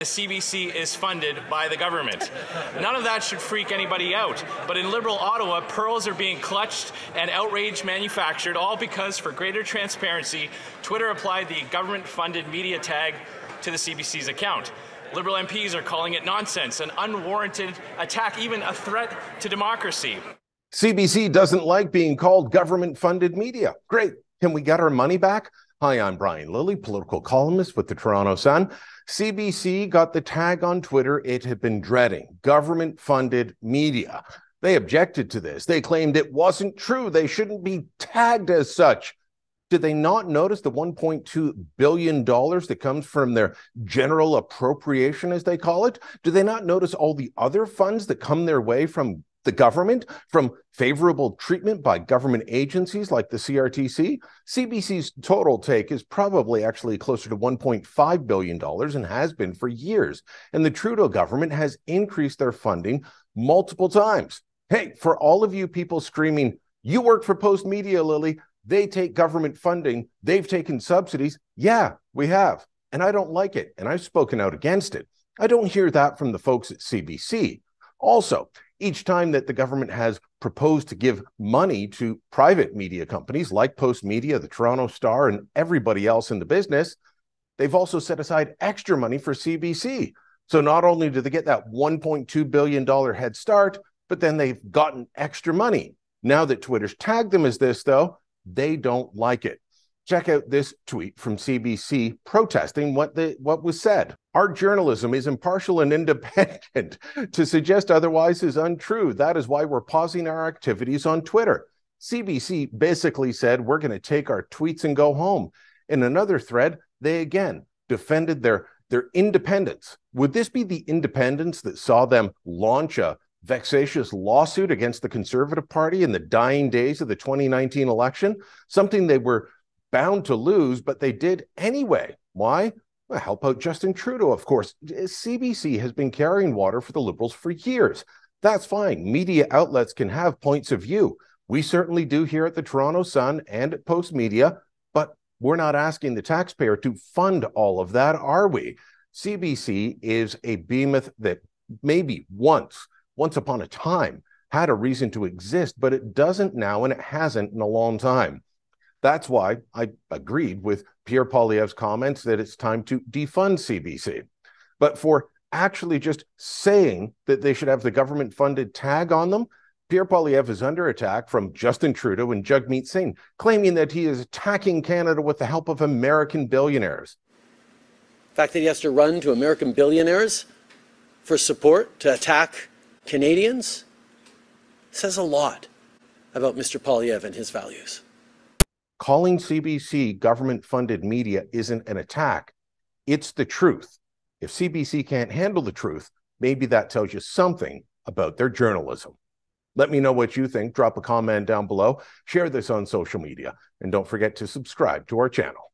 The CBC is funded by the government. None of that should freak anybody out, but in Liberal Ottawa, pearls are being clutched and outrage manufactured, all because, for greater transparency, Twitter applied the government-funded media tag to the CBC's account. Liberal MPs are calling it nonsense, an unwarranted attack, even a threat to democracy. CBC doesn't like being called government-funded media. Great. Can we get our money back? Hi, I'm Brian Lilley, political columnist with the Toronto Sun. CBC got the tag on Twitter it had been dreading, government-funded media. They objected to this. They claimed it wasn't true. They shouldn't be tagged as such. Did they not notice the $1.2 billion that comes from their general appropriation, as they call it? Do they not notice all the other funds that come their way from the government, from favorable treatment by government agencies like the CRTC? CBC's total take is probably actually closer to $1.5 billion and has been for years. And the Trudeau government has increased their funding multiple times. Hey, for all of you people screaming, you work for Post Media, Lilley, they take government funding, they've taken subsidies. Yeah, we have. And I don't like it. And I've spoken out against it. I don't hear that from the folks at CBC. Also, each time that the government has proposed to give money to private media companies like Post Media, the Toronto Star, and everybody else in the business, they've also set aside extra money for CBC. So not only do they get that $1.2 billion head start, but then they've gotten extra money. Now that Twitter's tagged them as this, though, they don't like it. Check out this tweet from CBC protesting what was said. Our journalism is impartial and independent. To suggest otherwise is untrue. That is why we're pausing our activities on Twitter. CBC basically said we're going to take our tweets and go home. In another thread, they again defended their independence. Would this be the independence that saw them launch a vexatious lawsuit against the Conservative Party in the dying days of the 2019 election? Something they were bound to lose, but they did anyway. Why? Well, help out Justin Trudeau, of course. CBC has been carrying water for the Liberals for years. That's fine. Media outlets can have points of view. We certainly do here at the Toronto Sun and at Post Media, but we're not asking the taxpayer to fund all of that, are we? CBC is a behemoth that maybe once upon a time had a reason to exist, but it doesn't now, and it hasn't in a long time. That's why I agreed with Pierre Poilievre's comments that it's time to defund CBC. But for actually just saying that they should have the government-funded tag on them, Pierre Poilievre is under attack from Justin Trudeau and Jagmeet Singh, claiming that he is attacking Canada with the help of American billionaires. The fact that he has to run to American billionaires for support to attack Canadians says a lot about Mr. Poilievre and his values. Calling CBC government-funded media isn't an attack. It's the truth. If CBC can't handle the truth, maybe that tells you something about their journalism. Let me know what you think. Drop a comment down below. Share this on social media. And don't forget to subscribe to our channel.